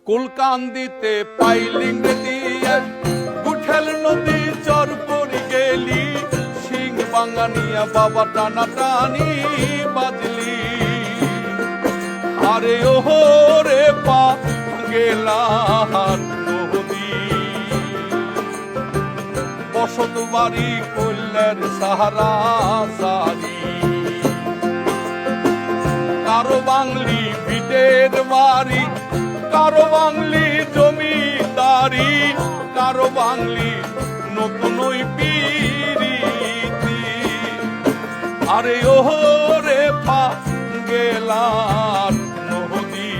কুলকান্দিতে piling দিয়ে গুঠেল নদী চর পরি গেলি সিং বাঙ্গানিয়া বাবা টানা টানি বাজলি আরে ওহো রে পা গেলার নদী বসত বাড়ি কল্যার সাহারা সারি কারো বাংলি ভিটের বাড়ি কারো বাংলি জমিদারি কারো বাংলি নতুন পিরিতি আরে ওহো রে পা গেলার নদী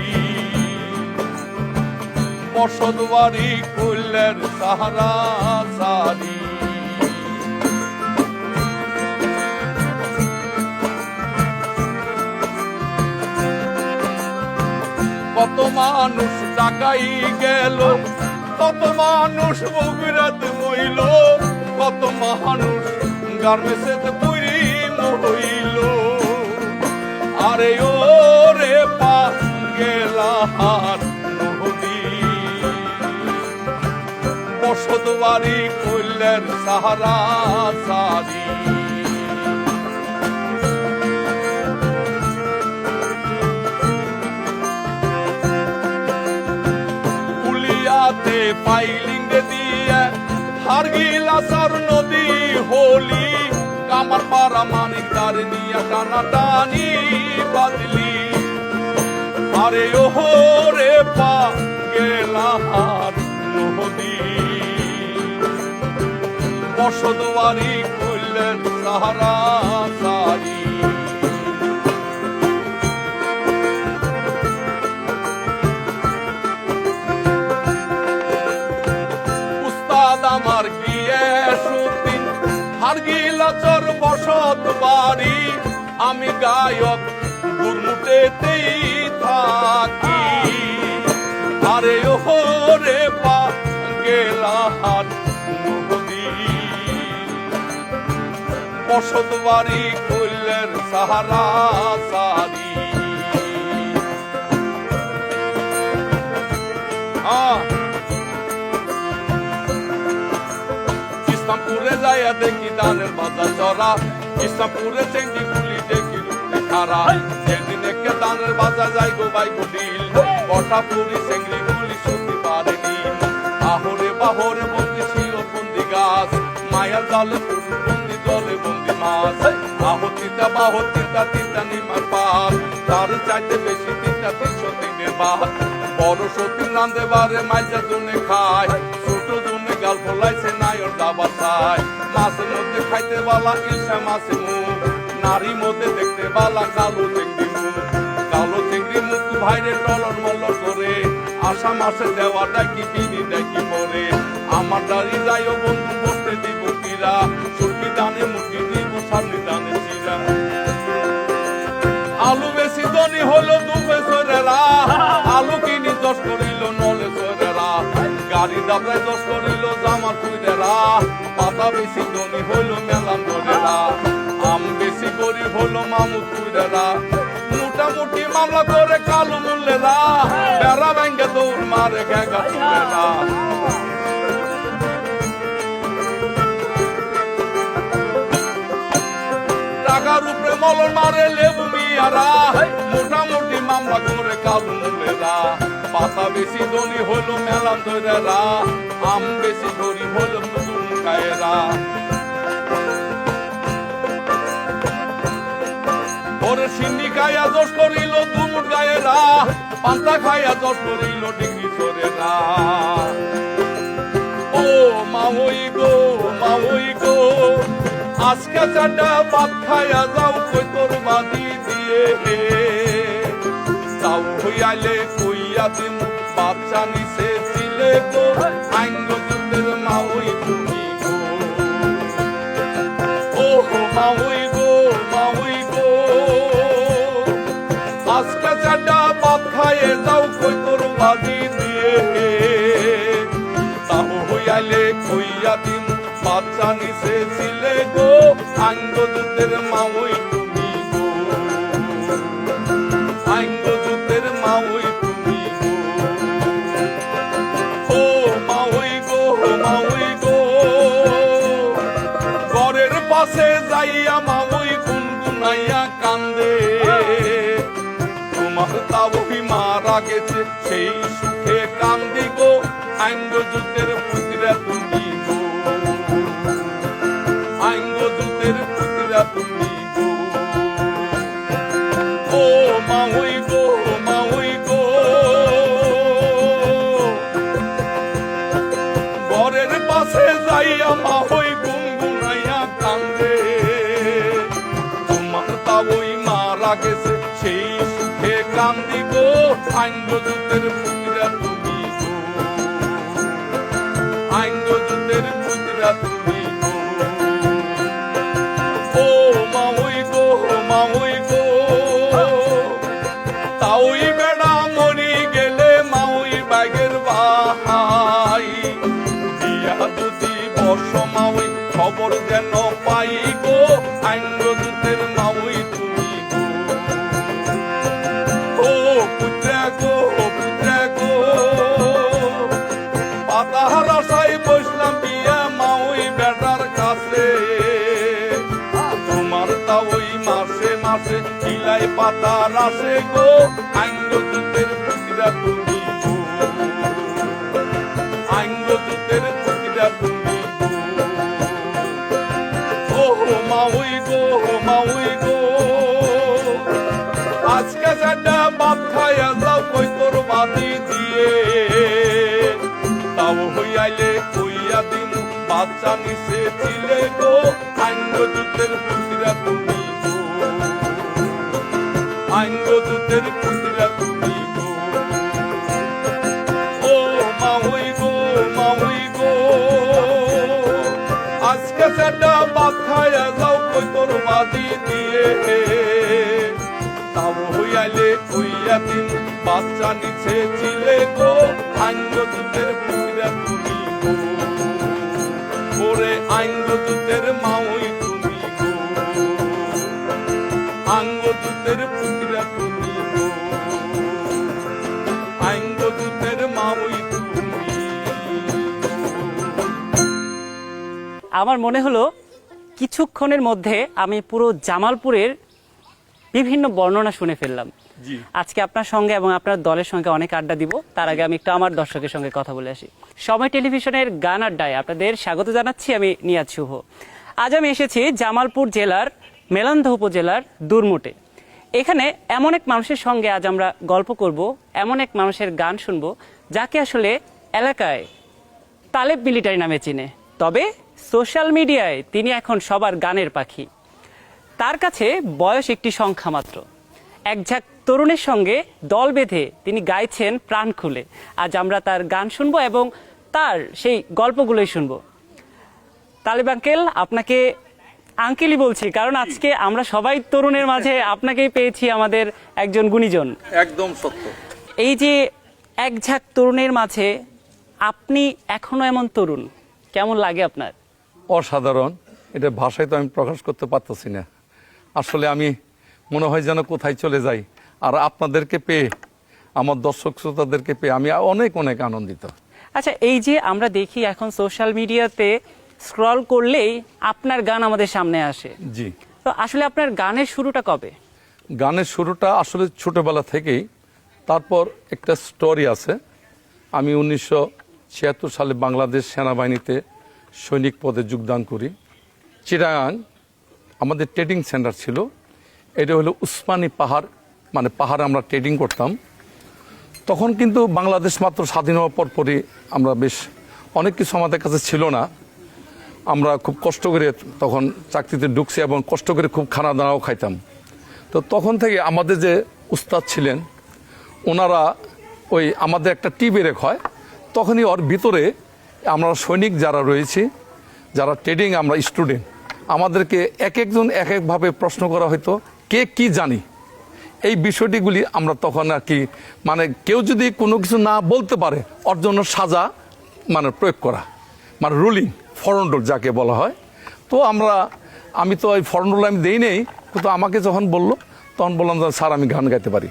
বসত বাড়ি কল্যার সাহারা সারি কত মানুষ টাকাই গেল কত মানুষ বগুড়াতে মইল কত মানুষ গার্মেন্টসে পুরি মইল আরে ও রে পা গেলার নদী বসত বাড়ি কল্যার সাহারা সারি পাইলিং দিয়ে হারগিলাসার নদী হোলি কামার পাড়া মানিক তার নিয়ে টানা টানি বাদলি আরে ওহো রে পা গেলার নদী বসত বাড়ি কল্যাণ সাহারা সারি আমার গিয়ে সুদিন হারগিলাচর বসত বাড়ি আমি গায়ক গুরমুটেতেই থাকি আরে ওহো রে পা গেলার নদী বসত বাড়ি কল্যার সাহারা সারি ইসলামপুরে যাইয়া দেখি ধানের বাজার চড়া ইসলামপুরে চেঙ্গি গুলি দেখি খারা যেদিন একে ধানের বাজার যাই গো বাই গুলিল কটাপুরি চেঙ্গি গুলি শুনতে পারেনি আহরে বাহরে বন্দি ছিল বন্দি গাছ মায়ার জালে বন্দি জলে বন্দি মাছ আহতিতা বাহতিতা তিনটা নিমার পাত তার চাইতে বেশি তিনটা 303 বাদ বড় সতীর নান্দে বারে মাইজা জনে খায় ছোট জনে গাল ফলাইছে নায়র দাবা চায় মাছের মধ্যে খাইতে বালা ইলশা মাছে মুখ নারী মধ্যে দেখতে বালা কালো চিংড়ি মুখ কালো চিংড়ি মুখ ভাইরে টলর মলর করে আশা মাসে দেওয়া ডাকি বিনি ডাকি পরে আমার দাড়ি যাইও বন্ধু বসতে দিব কিরা সুরকি দানে মুখি দিব সামনে দানে চিরা আলু বেশি ধনী হলো দুবে সরেরা আলু কিনি 10 করিল নলে সরেরা গাড়ি দাবড়ায় 10 করিল জামা কুইরেরা পাতা বেশি ধনী হলো মেলাম ধরেরা আম বেশি গরিব হলো মামু কুইরেরা মোটামুটি মামলা করে কালো মূল্যেরা বেড়া ব্যাঙ্গে দৌড় মারে গেগা চুলেরা টাকার উপরে মলন মারে লেবু মিয়ারা মোটামুটি মামলা করে কালো মূল্যেরা পাতা বেশি ধনী হলো মেলাম ধরেরা আম বেশি গরিব হলো মুসুম গায়েরা ওরে সিন্নি খাইয়া 10 করিল দুমুট গায়েরা পান্তা খাইয়া 10 করিল ডিগ্রি সরেরা ও মাওই গো আজকে চাটা ভাত খাইয়া যাও কই তোর বাদি দিয়ে যাও হইয়ালে কইয়া দিম বাচ্চা নিছে ছিলে গো আঙ্গ যুদ্ধের মাওই তুমি গো ও মাওই গো আজকে চাটা ভাত খাইয়ে যাও কই তোর বাদি দিয়ে তাও হইয়ালে কইয়া দিম বাচ্চা নিছে ছিলে গো আঙ্গ যুদ্ধের মাওই তুমি গো আঙ্গ যুদ্ধের মাওই তুমি গো যাইয়া মামুই গুনগুনাইয়া কান্দে তোমার তাবই মারা গেছে সেই সুখে কান্দি গো আইঙ্গ যুদ্ধের পুত্রা তুমি গো আইঙ্গ যুদ্ধের পুত্রা তুমি গো ও মামুই গো মামুই গো ঘরের পাশে যাইয়া মামুই গুনগুনাইয়া কান্দে তোমার তাবই মারা গেছে সেই সুখে কান্দি গো আইঙ্গ যুদ্ধের পুত্রা তুমি গো আইঙ্গ যুদ্ধের পুত্রা তুমি গো ও মামুই গো মামুই গো তাওই বেড়া মরি গেলে মাউই বাগের ভাই দিয়া যদি বর্ষ মাউই খবর যেন পাই গো আইঙ্গ যুদ্ধের মাউই তুমি গো ও পুত্রা গো পাতাহার আশায় বসলাম বিয়া মাউই বেটার কাছে তোমার তা ওই মাসে মাসে কিলাই পাতার আসে গো আইঙ্গ যুদ্ধের পুত্রা তুমি গো আইঙ্গ যুদ্ধের পুত্রা তুমি গো ও মাউই গো আজকে যেটা ভাত খাইয়া যাও কই তোর বাতি দিয়ে তাও হইয়াইলে কইয়া দিন বাচ্চা নিচে ছিলে গো আইঙ্গ যুদ্ধের পুত্রা তুমি গো আইঙ্গ যুদ্ধের পুত্রা তুমি গো ও মাউই গো আজকে সেটা ভাত খাইয়া যাও কই তোর বাতি দিয়ে তাও হইয়াইলে কইয়া দিন বাচ্চা নিচে ছিলে গো আইঙ্গ যুদ্ধের পুত্রা তুমি গো ওরে আইঙ্গ যুদ্ধের মাউই তুমি গো আইঙ্গ যুদ্ধের পুত্রা তুমি গো আইঙ্গ যুদ্ধের মাউই তুমি আমার মনে হলো কিছুক্ষণের মধ্যে আমি পুরো জামালপুরের বিভিন্ন বর্ণনা শুনে ফেললাম। আজকে আপনার সঙ্গে এবং আপনার দলের সঙ্গে অনেক আড্ডা দিব, তার আগে আমি একটু আমার দর্শকের সঙ্গে কথা বলে আসি। সময় টেলিভিশনের গান আড্ডায় আপনাদের স্বাগত জানাচ্ছি, আমি নিয়াজ শুভ। আজ আমি এসেছি জামালপুর জেলার মেলান্দহ উপজেলার দুরমুটে। এখানে এমন এক মানুষের সঙ্গে আজ আমরা গল্প করব, এমন এক মানুষের গান শুনবো যাকে আসলে এলাকায় তালেব মিলিটারি নামে চিনে, তবে সোশ্যাল মিডিয়ায় তিনি এখন সবার গানের পাখি। তার কাছে বয়স একটি সংখ্যা মাত্র। একঝাঁক তরুণের সঙ্গে দল বেঁধে তিনি গাইছেন প্রাণ খুলে। আজ আমরা তার গান শুনবো এবং তার সেই গল্পগুলোই শুনবো। তালেব আঙ্কেল, আপনাকে আঙ্কেলই বলছি কারণ আজকে আমরা সবাই তরুণের মাঝে আপনাকেই পেয়েছি আমাদের একজন গুণীজন। একদম সত্য। এই যে একঝাঁক তরুণের মাঝে আপনি এখনো এমন তরুণ, কেমন লাগে আপনার? অসাধারণ, এটা ভাষায় তো আমি প্রকাশ করতে পারতেছি না। আসলে আমি মনে হয় যেন কোথায় চলে যাই। আর আপনাদেরকে পেয়ে, আমার দর্শক শ্রোতাদেরকে পেয়ে আমি অনেক অনেক আনন্দিত। আচ্ছা, এই যে আমরা দেখি এখন সোশ্যাল মিডিয়াতে স্ক্রল করলেই আপনার গান আমাদের সামনে আসে। জি। তো আসলে আপনার গানের শুরুটা কবে? গানের শুরুটা আসলে ছোটবেলা থেকেই। তারপর একটা স্টোরি আছে। আমি 1976 সালে বাংলাদেশ সেনাবাহিনীতে সৈনিক পদে যোগদান করি। চিটাগাং আমাদের ট্রেডিং সেন্টার ছিল। এটা হলো উসমানী পাহাড়, মানে পাহাড়ে আমরা ট্রেডিং করতাম। তখন কিন্তু বাংলাদেশ মাত্র স্বাধীন হওয়ার পরপরই আমরা বেশ অনেক কিছু আমাদের কাছে ছিল না। আমরা খুব কষ্ট করে তখন চাকরিতে ঢুকছি এবং কষ্ট করে খুব খানা দানাও খাইতাম। তো তখন থেকে আমাদের যে উস্তাদ ছিলেন ওনারা ওই আমাদের একটা টিভি রেক হয়, তখনই ওর ভিতরে আমরা সৈনিক যারা রয়েছি, যারা ট্রেডিং আমরা স্টুডেন্ট, আমাদেরকে এক একজন এক একভাবে প্রশ্ন করা হতো কে কি জানি। এই বিষয়টিগুলি আমরা তখন আর কি, মানে কেউ যদি কোনো কিছু না বলতে পারে ওর জন্য সাজা মানে প্রয়োগ করা, মানে রুলিং ফরন্ডল যাকে বলা হয়। তো আমি তো ওই ফরন্ডল আমি দেই নেই, কিন্তু আমাকে যখন বললো তখন বললাম যে স্যার আমি গান গাইতে পারি।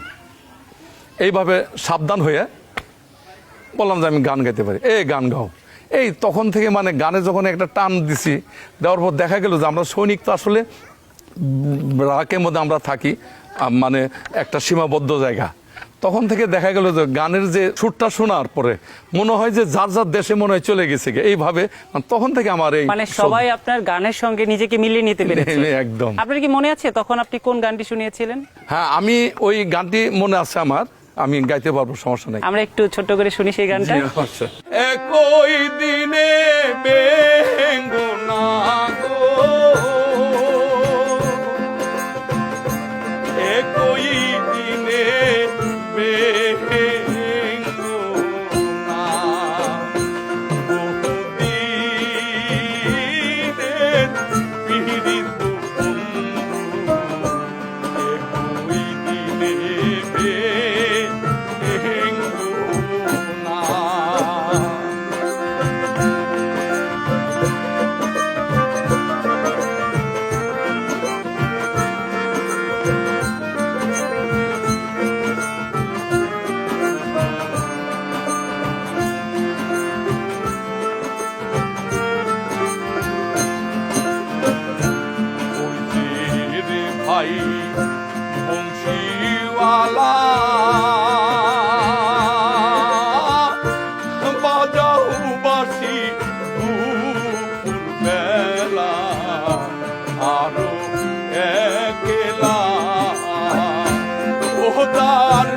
এইভাবে সাবধান হয়ে বললাম যে আমি গান গাইতে পারি, গান গাও। এই তখন থেকে মানে গানে যখন একটা টান দিছি, দেওয়ার পর দেখা গেল যে আমরা সৈনিক তো আসলে রাকের মধ্যে আমরা থাকি, মানে একটা সীমাবদ্ধ জায়গা। তখন থেকে দেখা গেল যে গানের যে সুরটা শোনার পরে মনে হয় যে যার যার দেশে মনে হয় চলে গেছে এইভাবে। তখন থেকে আমার এই মানে সবাই আপনার গানের সঙ্গে নিজেকে মিলিয়ে নিতে পেরেছে। একদম। আপনার কি মনে আছে তখন আপনি কোন গানটি শুনিয়েছিলেন? হ্যাঁ, আমি ওই গানটি মনে আছে আমার, আমি গাইতে পারবো, সমস্যা নেই। আমরা একটু ছোট্ট করে শুনি সেই গানটা। একই দিনে বেঙ্গনা গো, একই দিনে বেঙ্গনা, বহুদিনের পীড়িত বন্ধু, একই দিনে বেঙ্গনা। ভাই বংশীওয়ালা বাজাও বাসি দুপুর বেলা, আরো একলা ওদার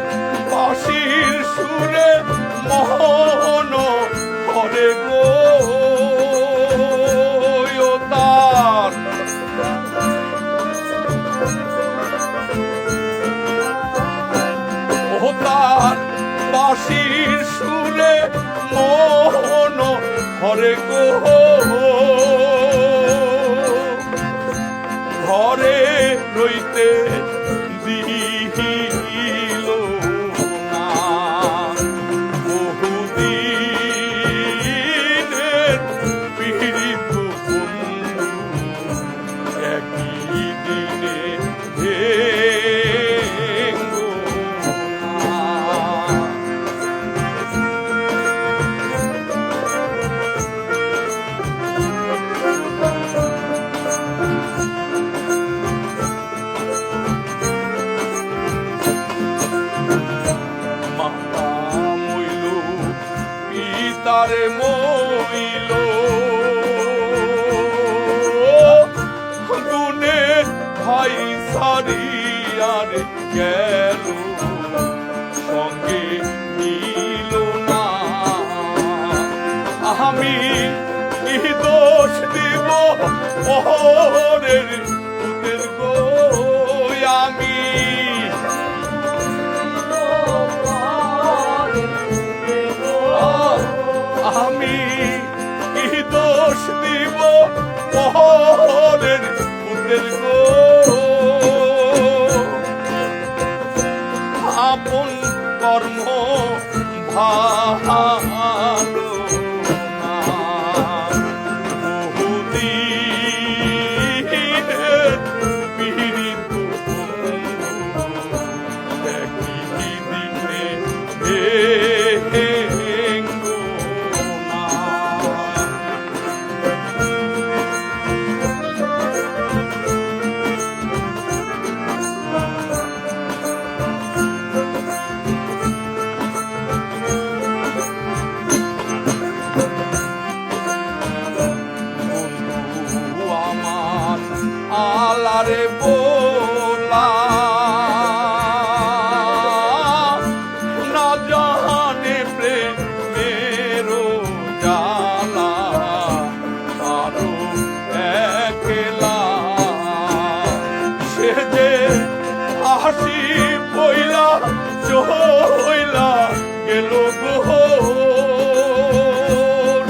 বাসির সুরে মোহন করে গো, তার তার বাঁশির সুরে মোহন হরে গো, ঘরে রইতে দিল না, বহুদিনের পীড়িত বন্ধু, একই দিনে তারে মইল গুণের ভাই সারিয়ার গেল, সঙ্গে নিল না, আমি কি দোষ দিব পরের পুতের গো, আমি আমি কি দোষ দিব পরের পুতের গো, আপন কর্ম ভালো না, বহুদিনের পীড়িত বন্ধু, একই দিনে আলারে বোলা না জানে প্রেমেরো জালা, আরো একলা সে যে হাসি বইলা চইলা গেল গো,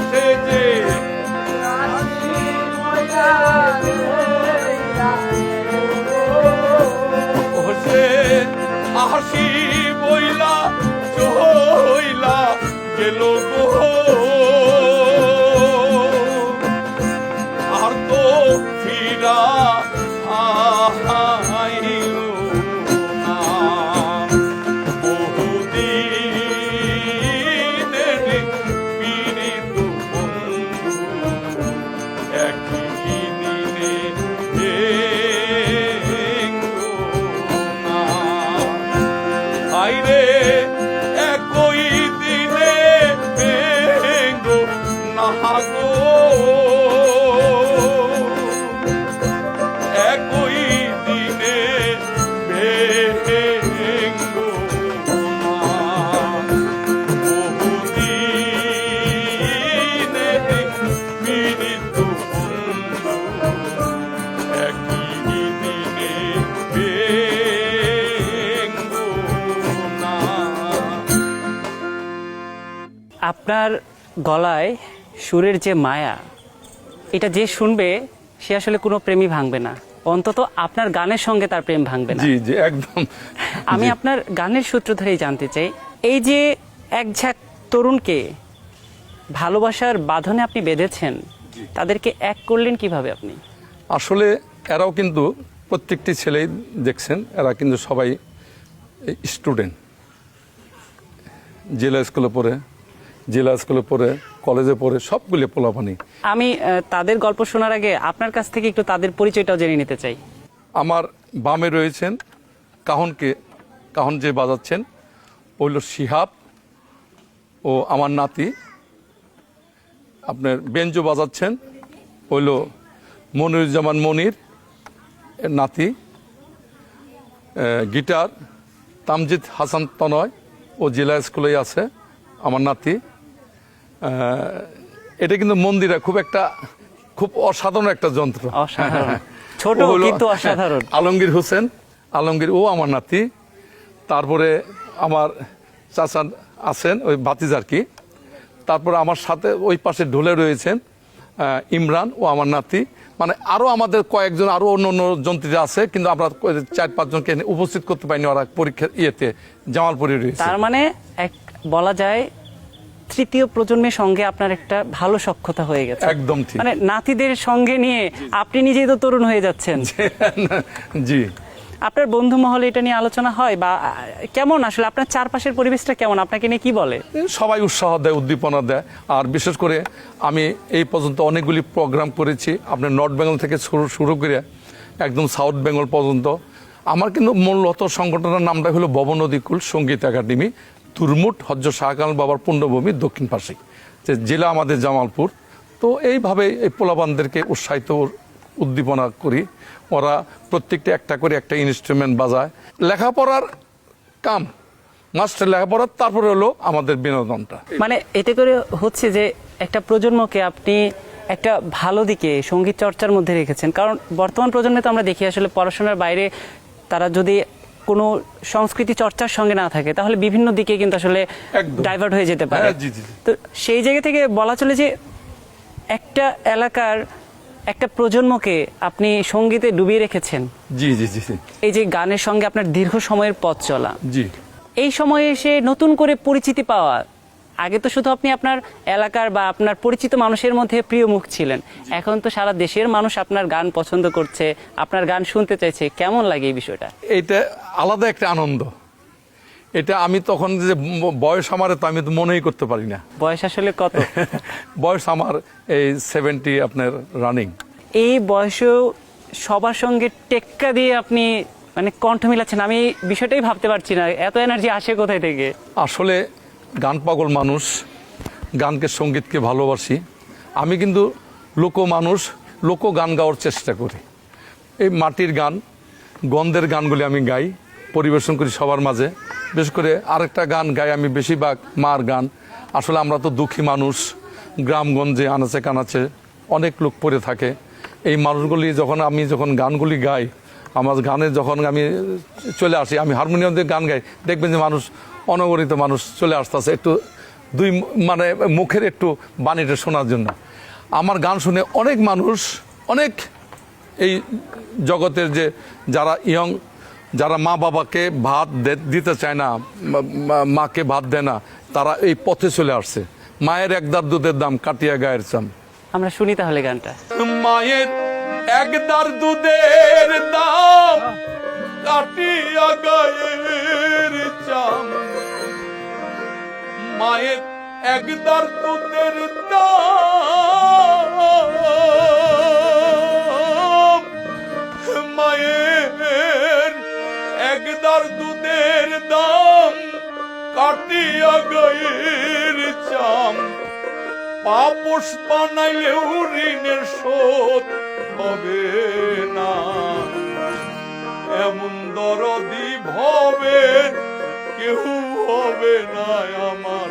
সে যে হাসি বইলা চইলা গেল গো, আর তো ফিরা আইল না, বহুদিনের পীড়িত বন্ধু, আপনার গলায় সুরের যে মায়া, এটা যে শুনবে সে আসলে কোনো প্রেমই ভাঙবে না, অন্তত আপনার গানের সঙ্গে তার প্রেম ভাঙবে না। জি জি একদম। আমি আপনার গানের সূত্র ধরেই জানতে চাই, এই যে এক ঝাঁক তরুণকে ভালোবাসার বাঁধনে আপনি বেঁধেছেন, তাদেরকে এক করলেন কিভাবে আপনি? আসলে এরাও কিন্তু প্রত্যেকটি ছেলেই দেখছেন, এরা কিন্তু সবাই স্টুডেন্ট, জেলা স্কুলে পড়ে কলেজে পড়ে, সবগুলো পোলাপানি। আমি তাদের গল্প শোনার আগে আপনার কাছ থেকে একটু তাদের পরিচয়টাও জেনে নিতে চাই। আমার বামে রয়েছেন কাহন যে বাজাচ্ছেন হইল শিহাব, ও আমার নাতি। আপনার বেঞ্জো বাজাচ্ছেন হইল মনিরুজ্জামান মনির এর নাতি। গিটার তামজিদ হাসান তনয়, ও জেলা স্কুলেই আছে, আমার নাতি। এটা কিন্তু মন্দিরা খুব অসাধারণ একটা যন্ত্র, অসাধারণ, ছোট কিন্তু অসাধারণ। আলমগীর হোসেন, ও আমার নাতি। তারপরে আমার চাচা আছেন, ওই ভাতিজার কি। তারপর আমার সাথে ওই পাশে ঢোলে রয়েছেন ইমরান, ও আমার নাতি। মানে আরো আমাদের কয়েকজন আরো অন্য যন্ত্রীরা আছে, কিন্তু আমরা 4-5 জনকে উপস্থিত করতে পারিনি, ওরা পরীক্ষা জামালপুরে রয়েছে। তার মানে বলা যায় তৃতীয় প্রজন্মের সঙ্গে আপনার একটা ভালো সখ্যতা হয়ে গেছে। একদম ঠিক। মানে নাতিদের সঙ্গে নিয়ে আপনি নিজেই তো তরুণ হয়ে যাচ্ছেন। জি। আপনার বন্ধু মহলে এটা নিয়ে আলোচনা হয়, বা কেমন আসলে আপনার চারপাশের পরিবেশটা কেমন, আপনাকে নিয়ে কি বলে? সবাই উৎসাহ দেয়, উদ্দীপনা দেয়। আর বিশেষ করে আমি এই পর্যন্ত অনেকগুলি প্রোগ্রাম করেছি, আপনার নর্থ বেঙ্গল থেকে শুরু করে একদম সাউথ বেঙ্গল পর্যন্ত। আমার কিন্তু মূলত সংগঠনের নামটা হলো ভবনদীকুল সঙ্গীত একাডেমি, তুরমুট হজ্জ শাহকামাল বাবার পুণ্যভূমি, দক্ষিণ পাশে, যে জেলা আমাদের জামালপুর। তো এইভাবে এই পোলাপানদেরকে উৎসাহিত উদ্দীপনা করি। ওরা প্রত্যেকটা একটা করে একটা ইনস্ট্রুমেন্ট বাজায়। লেখাপড়ার কাম মাস্টার লেখাপড়া, তারপরে হলো আমাদের বিনোদনটা। মানে এতে করে হচ্ছে যে একটা প্রজন্মকে আপনি একটা ভালো দিকে সঙ্গীত চর্চার মধ্যে রেখেছেন। কারণ বর্তমান প্রজন্মে তো আমরা দেখি আসলে পড়াশোনার বাইরে তারা যদি কোনো সংস্কৃতি চর্চার সঙ্গে না থাকে, তাহলে বিভিন্ন দিকে কিন্তু আসলে ডাইভার্ট হয়ে যেতে পারে। তো সেই জায়গা থেকে বলা চলে যে একটা এলাকার একটা প্রজন্মকে আপনি সঙ্গীতে ডুবিয়ে রেখেছেন। জি জি জি। এই যে গানের সঙ্গে আপনার দীর্ঘ সময়ের পথ চলা, জি, এই সময়ে এসে নতুন করে পরিচিতি পাওয়া, আগে তো শুধু আপনি আপনার এলাকার বা আপনার পরিচিত মানুষের মধ্যে প্রিয় মুখ ছিলেন, এখন তো সারা দেশের মানুষ আপনার গান পছন্দ করছে, আপনার গান শুনতে চাইছে। কেমন লাগে এই বিষয়টা? এটা আলাদা একটা আনন্দ। এটা আমি তখন যে বয়স আমার, তো আমি তো মনেই করতে পারি না। বয়স আসলে কত? বয়স আমার এই 70 আপনার রানিং। এই বয়সেও সবার সঙ্গে টেক্কা দিয়ে আপনি মানে কণ্ঠ মিলাচ্ছেন, আমি বিষয়টাই ভাবতে পারছি না, এত এনার্জি আসে কোথায় থেকে? আসলে গান পাগল মানুষ, গানকে সঙ্গীতকে ভালোবাসি। আমি কিন্তু লোক গান গাওয়ার চেষ্টা করি। এই মাটির গান, গন্ধের গানগুলি আমি গাই, পরিবেশন করি সবার মাঝে। বিশেষ করে আরেকটা গান গাই আমি বেশিরভাগ, মার গান। আসলে আমরা তো দুঃখী মানুষ, গ্রামগঞ্জে আনাচে কানাচে অনেক লোক পড়ে থাকে। এই মানুষগুলি আমি যখন গানগুলি গাই, আমার গানে যখন আমি চলে আসি, আমি হারমোনিয়াম দিয়ে গান গাই, দেখবেন যে মানুষ অনগরিত মানুষ চলে আসতেছে একটু মানে মুখের একটু বাণীটা শোনার জন্য। আমার গান শুনে অনেক মানুষ, অনেক এই জগতের যে যারা যারা মা বাবাকে ভাত দিতে চায় না, মাকে ভাত দেয় না, তারা এই পথে চলে আসছে। মায়ের একদার দুধের দাম কাটিয়া গায়ের চাম। আমরা শুনি তাহলে গানটা। মায়ের একদার দুধের দাম কাটিয়া গায়ের চাম, মায়ের একদার দুধের দাম, মায়ের একদার দুধের দাম কাটিয়া গায়ের চাম, পাপোশ বানাইলেও ঋণের শোধ হবে না, এমন দরদি ভবে কেউ হবে না আমার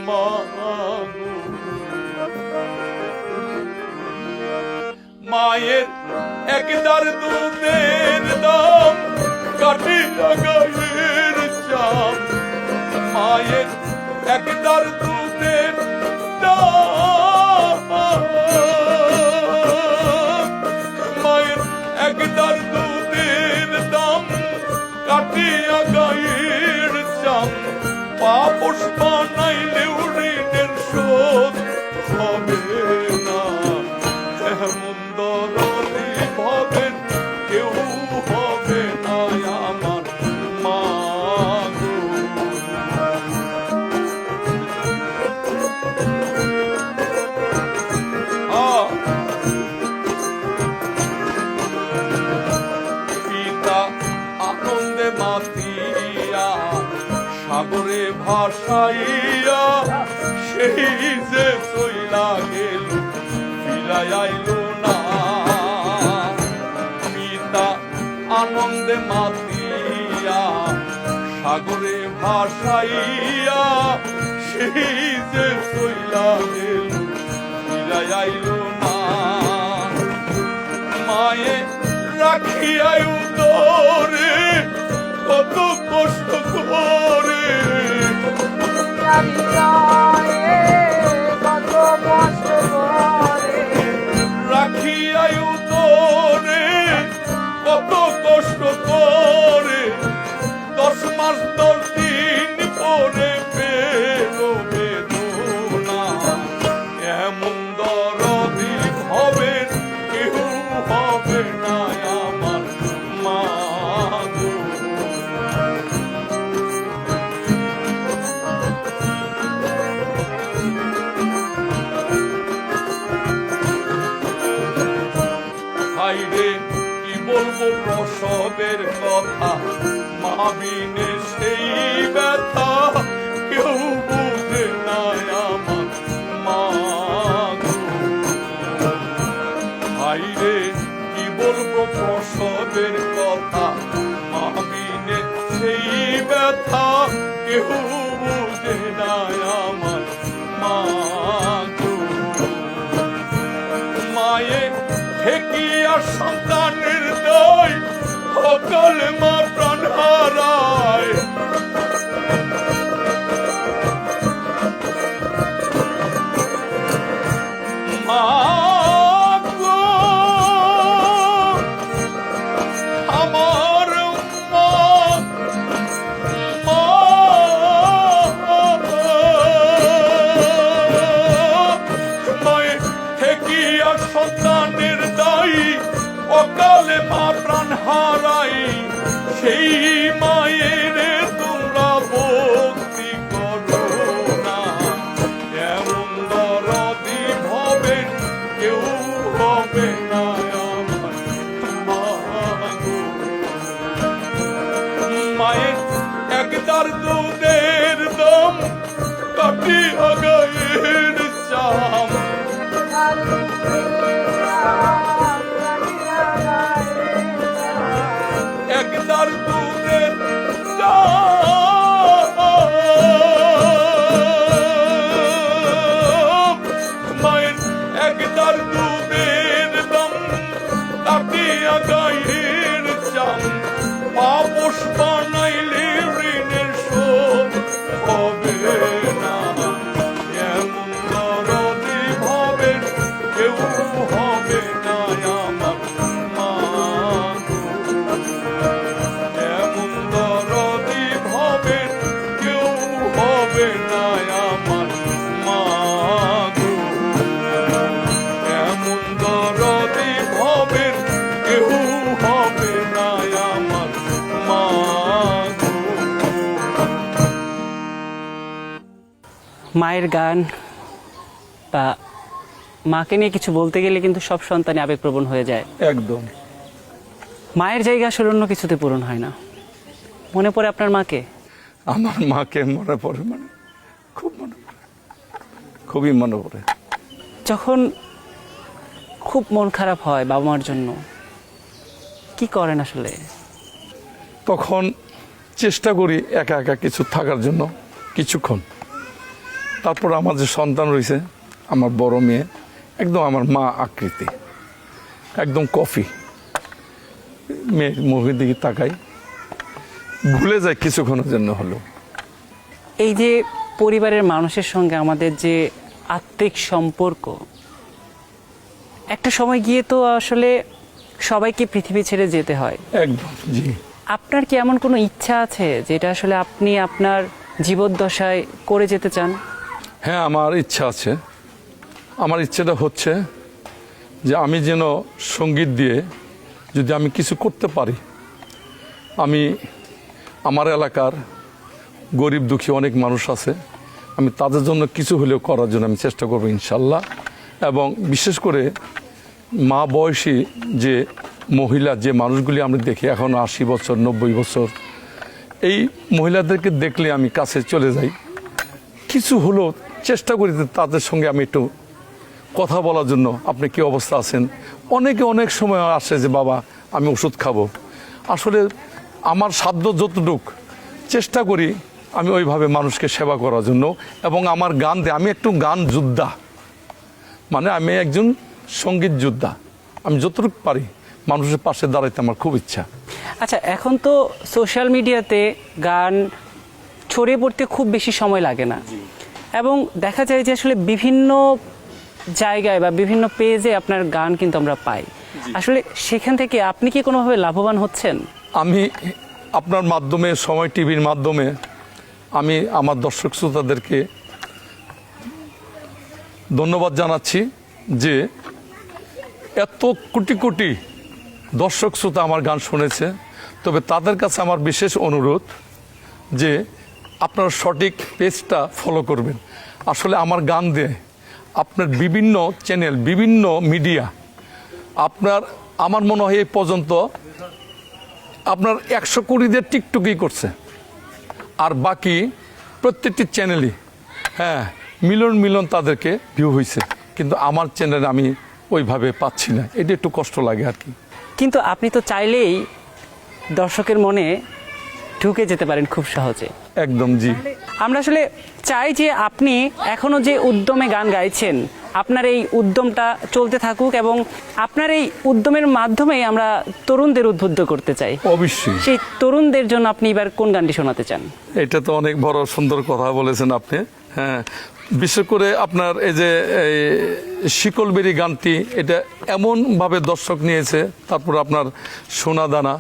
মা। মায়ের একদার দুধের দাম কাটিয়া গায়ের চাম, মায়ের একদার দুধ কাটিয়া গায়ের চাম পাপস বানাইলেও ঋণের শোধ হবে না। এমন দরদি ভবেন কেউ হবে না আমার মা গো। পিতা আনন্দে মাতিয়া সাগরে ভাসাইয়া সেই যে চইলা গেল ফিরাই আইল না। পিতা আনন্দে মাতিয়া সাগরে ভাসাইয়া সেই যে চইলা গেল ফিরাই আইল না। মায়ে রাখিয়াই উদরে কত কষ্ট করে, রাখিয়াই উদরে কত কষ্ট করে 10 মাস 10 দিন পরে পেল বেদনা। এমন দরদি হবে কেউ হবে না আমার মা গো। হাইরে কি বলবো প্রসবের কথা, মা বিনে সেই ব্যথা কেউ বুঝে না আমার মা গো। হাইরে কি বলবো প্রসবের কথা, মা বিনে সেই ব্যথা কেউ বুঝে না আমার মা গো। মায়ে ঠেকিয়া সন্তানের দয় অকালে মা প্রাণ হারায়। মা গো আমার মা, মা মায়ে ঠেকিয়া সন্তানের দায়ী অকালে মা প্রাণ হারাই। সেই মায়ের তোমরা ভক্তি করো না। এমন দরদি ভবেন কেউ হবে না আমার মা গো। মায়ের একদার দুধের দম কাটিয়া গায়ের চাম, একদার দুধের দাম, মায়ের একদার দুধের দাম কাটিয়া গায়ের চাম পাপস বানাইলে ঋণের শোধ হবে না। এমন দরদি ভবেন কেউ হবে না আমার মা গো। এমন দরদি ভবেন কেউ হবে না আমার মা গো। এমন দরদি ভবেন কেউ হবে না আমার মা গো। মায়ের গান বা মাকে নিয়ে কিছু বলতে গেলে কিন্তু সব সন্তানই আবেগপ্রবণ হয়ে যায়। একদম। মায়ের জায়গা আসলে অন্য কিছুতে পূরণ হয় না। মনে পড়ে আপনার মাকে? আমার মাকে মনে পড়ে, মানে খুব মনে পড়ে, খুবই মনে পড়ে। যখন খুব মন খারাপ হয় বাবা মার জন্য, কি করেন আসলে? তখন চেষ্টা করি একা একা কিছু থাকার জন্য কিছুক্ষণ। তারপর আমার যে সন্তান রয়েছে, আমার বড় মেয়ে, একদম আমার মা আকৃতি, একদম কফি। মেয়ের মুখের দিকে তাকাই, ভুলে যায় কিছুক্ষণের জন্য হলেও। এই যে পরিবারের মানুষের সঙ্গে আমাদের যে আত্মিক সম্পর্ক, একটা সময় গিয়ে তো আসলে সবাইকে পৃথিবী ছেড়ে যেতে হয়। একদম, জি। আপনার কি এমন কোনো ইচ্ছা আছে যেটা আসলে আপনি আপনার জীবদ্দশায় করে যেতে চান? হ্যাঁ, আমার ইচ্ছা আছে। আমার ইচ্ছেটা হচ্ছে যে আমি যেন সঙ্গীত দিয়ে যদি আমি কিছু করতে পারি, আমি আমার এলাকার গরিব দুঃখী অনেক মানুষ আছে, আমি তাদের জন্য কিছু হলেও করার জন্য আমি চেষ্টা করবো ইনশাল্লাহ। এবং বিশেষ করে মা বয়সী যে মহিলা, যে মানুষগুলি আমরা দেখি এখন 80 বছর 90 বছর, এই মহিলাদেরকে দেখলে আমি কাছে চলে যাই, কিছু হলেও চেষ্টা করি তাদের সঙ্গে আমি একটু কথা বলার জন্য। আপনি কি অবস্থা আছেন? অনেকে অনেক সময় আসে যে বাবা আমি ওষুধ খাবো। আসলে আমার সাধ্য যতটুক চেষ্টা করি আমি ওইভাবে মানুষকে সেবা করার জন্য। এবং আমার গান দিয়ে আমি একটু গান যোদ্ধা, মানে আমি একজন সঙ্গীত যোদ্ধা। আমি যতটুকু পারি মানুষের পাশে দাঁড়াইতে আমার খুব ইচ্ছা। আচ্ছা, এখন তো সোশ্যাল মিডিয়াতে গান ছড়িয়ে পড়তে খুব বেশি সময় লাগে না, এবং দেখা যায় যে আসলে বিভিন্ন জায়গায় বা বিভিন্ন পেজে আপনার গান কিন্তু আমরা পাই। আসলে সেখান থেকে আপনি কি কোনোভাবে লাভবান হচ্ছেন? আমি আপনার মাধ্যমে, সময় টিভির মাধ্যমে আমি আমার দর্শক শ্রোতাদেরকে ধন্যবাদ জানাচ্ছি যে এত কোটি কোটি দর্শক শ্রোতা আমার গান শুনেছে। তবে তাদের কাছে আমার বিশেষ অনুরোধ যে আপনারা সঠিক পেজটা ফলো করবেন। আসলে আমার গান দিয়ে আপনার বিভিন্ন চ্যানেল, বিভিন্ন মিডিয়া, আমার মনে হয় এই পর্যন্ত আপনার 100 কোটিদের টিকটকই করছে, আর বাকি প্রত্যেকটি চ্যানেলই হ্যাঁ মিলিয়ন মিলিয়ন তাদেরকে ভিউ হয়েছে, কিন্তু আমার চ্যানেলে আমি ওইভাবে পাচ্ছি না। এটা একটু কষ্ট লাগে আর কি। কিন্তু আপনি তো চাইলেই দর্শকের মনে ঢুকে যেতে পারেন খুব সহজে। একদম, জি। আমরা আসলে চাই যে আপনি এখনো যে উদ্যমে গান গাইছেন, আপনার এই উদ্যমটা চলতে থাকুক, এবং আপনার এই উদ্যমের মাধ্যমে আমরা তরুণদের উদ্বুদ্ধ করতে চাই। অবশ্যই। সেই তরুণদের জন্য আপনি এবার কোন গানটি শোনাতে চান? এটা তো অনেক বড় সুন্দর কথা বলেছেন আপনি। হ্যাঁ, বিশেষ করে আপনার এই যে শিকলবেরি গানটি, এটা এমনভাবে দর্শক নিয়েছে। তারপর আপনার সোনা দানা,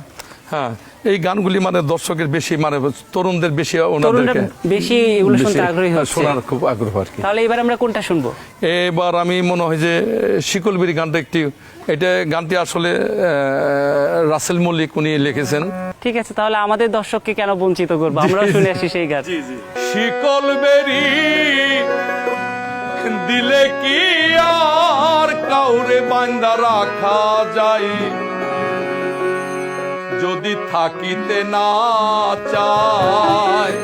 হ্যাঁ, এই গানগুলি মানে দর্শকের বেশি, মানে তরুণদের বেশি, ওনাদেরকে বেশি এগুলো শুনতে আগ্রহী হচ্ছে, শোনার খুব আগ্রহ আর কি। তাহলে এবার আমরা কোনটা শুনবো? এবার আমি মনে হয় যে শিকলবেরি গানটা গানটি আসলে রাসেল মল্লিক উনি লিখেছেন। ঠিক আছে, তাহলে আমাদের দর্শককে কেন বঞ্চিত করবো, আমরাও শুনে আসি সেই গান। শিকলবেরি দিলে কি আর কাউরে বান্দা রাখা যায়, যদি থাকিতে না চায়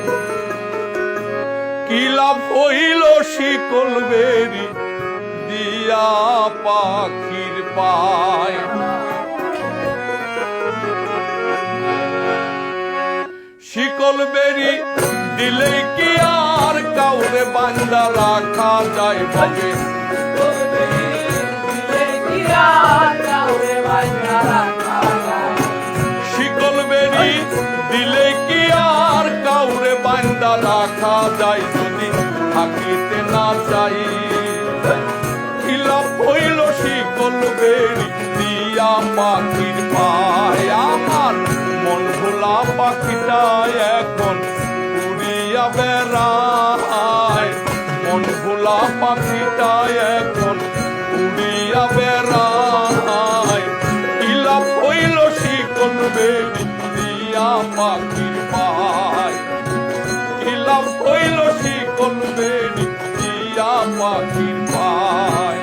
কি লাভ হইল শিকলবেরি দিয়া পাখির পায়। শিকলবেরি দিলে কি আর কাউরে বান্দা রাখা যায় ভাবে, শিকলবেরি দিলে কি আর কাউরে বান্দা রাখা যায়, যদি থাকিতে না চাই কি লাভ হইল শিকলবেরি দিয়া পাখির পায়। আমার মন ভোলা পাখিটা এখন উড়িয়া বেড়ায়, মন ভোলা পাখিটা এখন উড়িয়া বেড়ায়, কি লাভ হইল শিকলবেরি দিয়া পাখির পায়, কি লাভ হইল শিকলবেরি দিয়া পাখির পায়।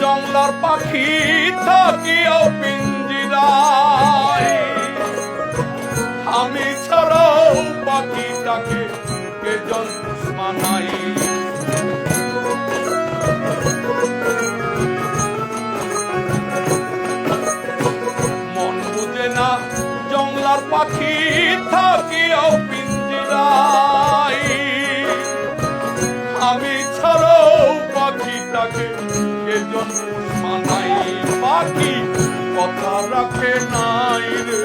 জংলার পাখি থাকিও পিঞ্জিরায়, আমি ছাড়াও পাখিটাকে কে জন্তুষ মানাই। মন বুঝে না জংলার পাখি থাকিও পিঞ্জিরায়, আমি ছাড়াও পাখিটাকে মানাই। পাখি কথা রাখে নাই রে,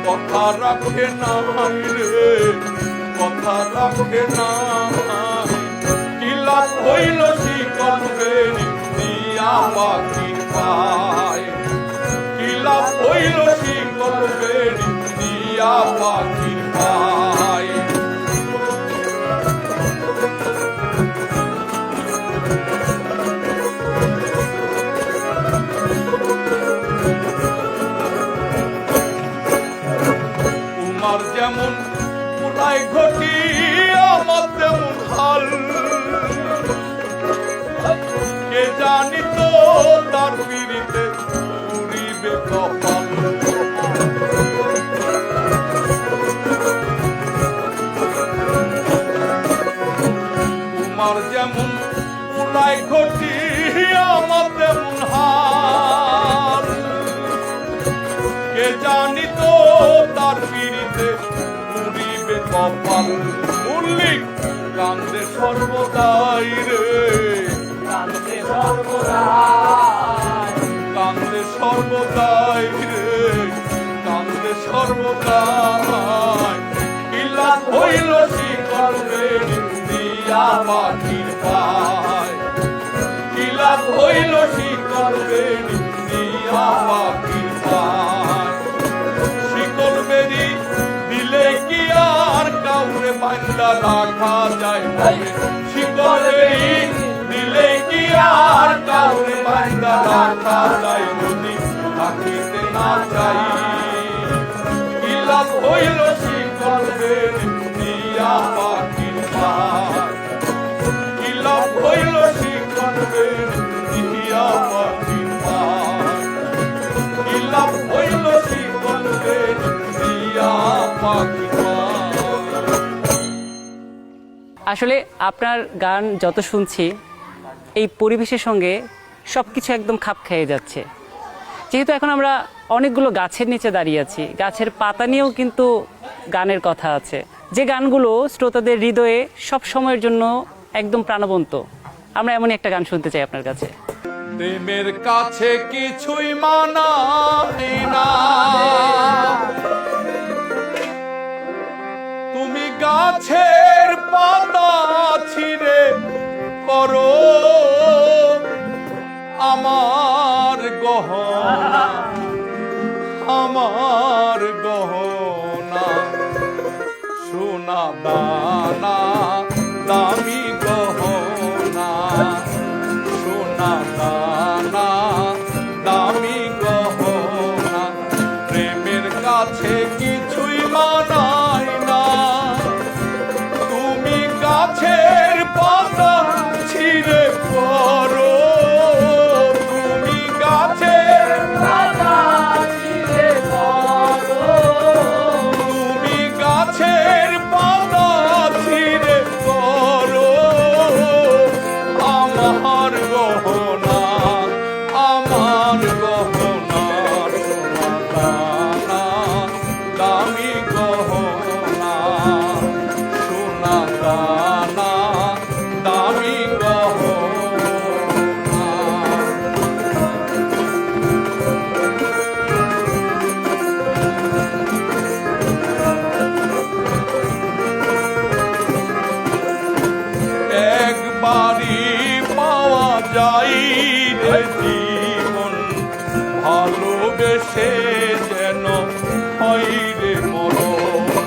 কথা রাখে নাই রে, কথা রাখে নাই। কি লাভ হইল শিকল বেরি দিয়া পাখি পায়, কি লাভ হইল শিকল বেরি দিয়া পাখি পায়। তোমার যেমন পুরাই ঘটি আমার তেমন হাল, কে জানি তো তার পিড়িতে পুরিবে কপাল। তোমার যেমন পুরাই ঘটি আমার তেমন হাল, কে জানি তো তার পিড়িতে পুরিবে কপাল। মল্লিক কান্দে সর্বদাই রে, কান্দে সর্বদাই, কান্দে সর্বদাই রে, কান্দে সর্বদাই। কি লাভ হইল শিকল বেরি দিয়া পাখির পায়, কি লাভ হইল শিকল বেরি দিয়া পাখির পায়। শিকল বেরি দিলে কি আর কাউরে বান্দা রাখা যায় বলে, শিকল বেরি দিলে কি আর কাউরে বান্দা রাখা যায় যদি থাকিতে না চাই। কি লাভ হইল শিকল বেরি দিয়া পাখির পায়, কি লাভ হইল শিকল বেরি দিয়া পাখির পায়, কি লাভ হইল শিকল বেরি দিয়া পাখির পায়। আসলে আপনার গান যত শুনছি এই পরিবেশের সঙ্গে সব কিছু একদম খাপ খেয়ে যাচ্ছে। যেহেতু এখন আমরা অনেকগুলো গাছের নিচে দাঁড়িয়ে আছি, গাছের পাতা নিয়েও কিন্তু গানের কথা আছে, যে গানগুলো শ্রোতাদের হৃদয়ে সব সময়ের জন্য একদম প্রাণবন্ত। আমরা এমনই একটা গান শুনতে চাই আপনার কাছে। প্রেমের কাছে কিছুই মানাই না, তুমি গাছের পাতা ছিঁড়ে করো আমার গহনা, আমার গহনা। সোনা দানা দামি গহনা, সোনা দানা দামি গহনা। প্রেমের কাছে কিছুই মানাই না, তুমি গাছের পাতা ছিঁড়ে করো, তুমি গাছের পাতা ছিঁড়ে করো, তুমি গাছের পাতা ছিঁড়ে করো আমার গহনা, আমার গহনা। সোনা দানা দামি গহনা, সোনা দানা দামি গহনা। একবারই পাওয়া যায় রে জীবন, ভালোবেসে যেন হয় রে মরণ।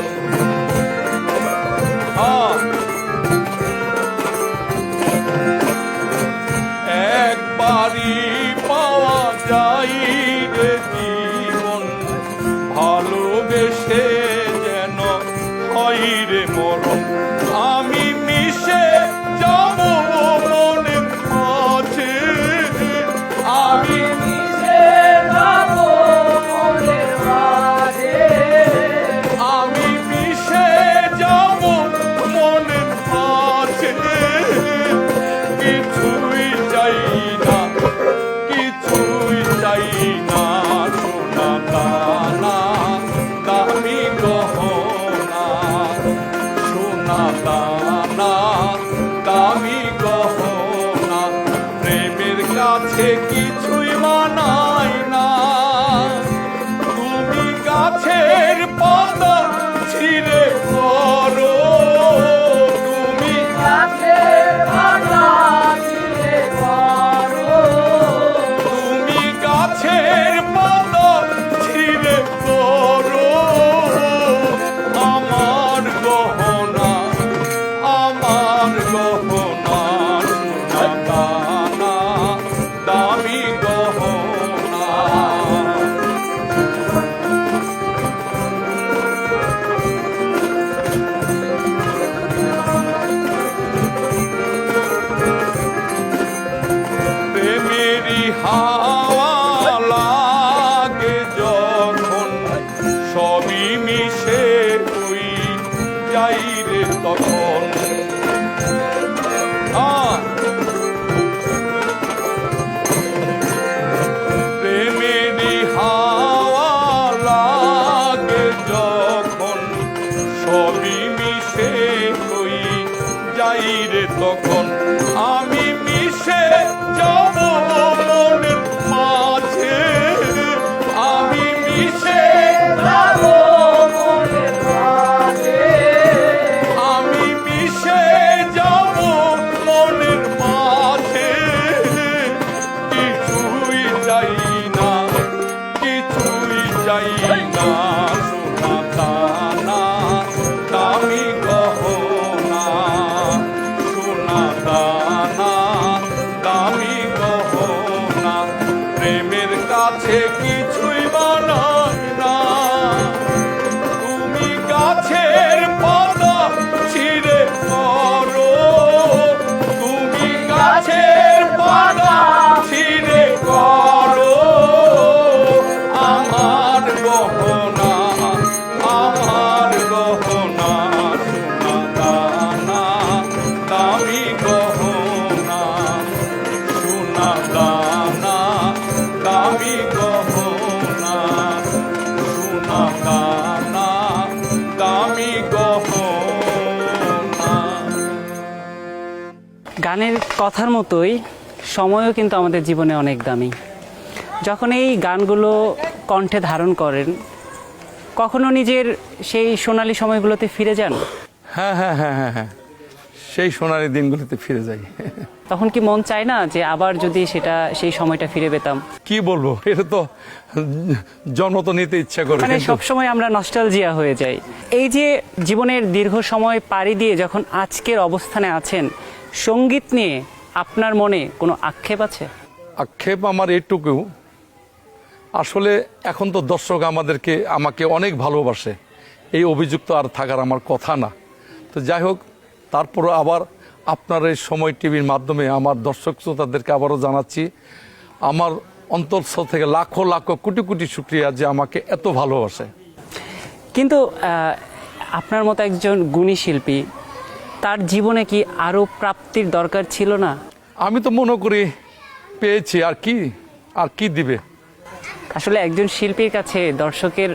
একবারই পাওয়া যায় রে জীবন, ভালোবেসে যেন হয় রে মরণ। আমি মিশে যাব মনের মাঝে, আমি মিশে যাব মনের মাঝে, আমি মিশে যাব মনের মাঝে। কিছুই চাই না, কিছুই চাই না, সোনা দানা দামি গহনা, সোনা যাই রে তখন প্রেমেরই হাওয়া লাগে যখন সবই মিশে হই যাই রে তখন আমি মিশে যাব মনের মাঝে আমি মিশে যাব মনের মাঝে আমি মিশে যাব মনের মাঝে কিছুই চাই না কিছুই চাই না সোনা দানা দামি গহনা সোনা দানা দামি গহনা প্রেমের কাছে কিছুই বানাই না তুমি গাছের পাতা ছিঁড়ে করো তুমি গাছের পাতা ছিঁড়ে করো আমার গহনা আমার গহনা সোনা দানা দামি গহনা সোনা দানা দামি গহনা সোনা দানা দামি গহনা। গানের কথার মতোই সময়ও কিন্তু আমাদের জীবনে অনেক দামি। যখন এই গানগুলো কণ্ঠে ধারণ করেন, কখনো নিজের সেই সোনালী সময়গুলোতে ফিরে যান? হ্যাঁ হ্যাঁ হ্যাঁ হ্যাঁ হ্যাঁ, সেই সোনালি দিনগুলিতে ফিরে যাই। তখন কি মন চায় না যে আবার যদি সেই সময়টা ফিরে পেতাম? কি বলবো, এটা তো জন্ম তো নিতে ইচ্ছা করে, মানে কিন্তু সবসময় আমরা নস্টালজিয়া হয়ে যাই। এই যে জীবনের দীর্ঘ সময় পাড়ি দিয়ে যখন আজকের অবস্থানে আছেন, সঙ্গীত নিয়ে আপনার মনে কোনো আক্ষেপ আছে? আক্ষেপ আমার এইটুকু, আসলে এখন তো দর্শক আমাকে অনেক ভালোবাসে, এই অভিযোগ তো আর থাকার আমার কথা না। তো যাই হোক, তারপরে আবার আপনার এই সময় টিভির মাধ্যমে আমার দর্শক শ্রোতাদেরকে আবারও জানাচ্ছি আমার অন্তঃস্থল থেকে লাখো লাখো কোটি কোটি শুকরিয়া যে আমাকে এত ভালোবাসে। কিন্তু আপনার মতো একজন গুণী শিল্পী, তার জীবনে কি আরও প্রাপ্তির দরকার ছিল না? আমি তো মনে করি পেয়েছি, আর কি দিবে। আসলে একজন শিল্পীর কাছে দর্শকের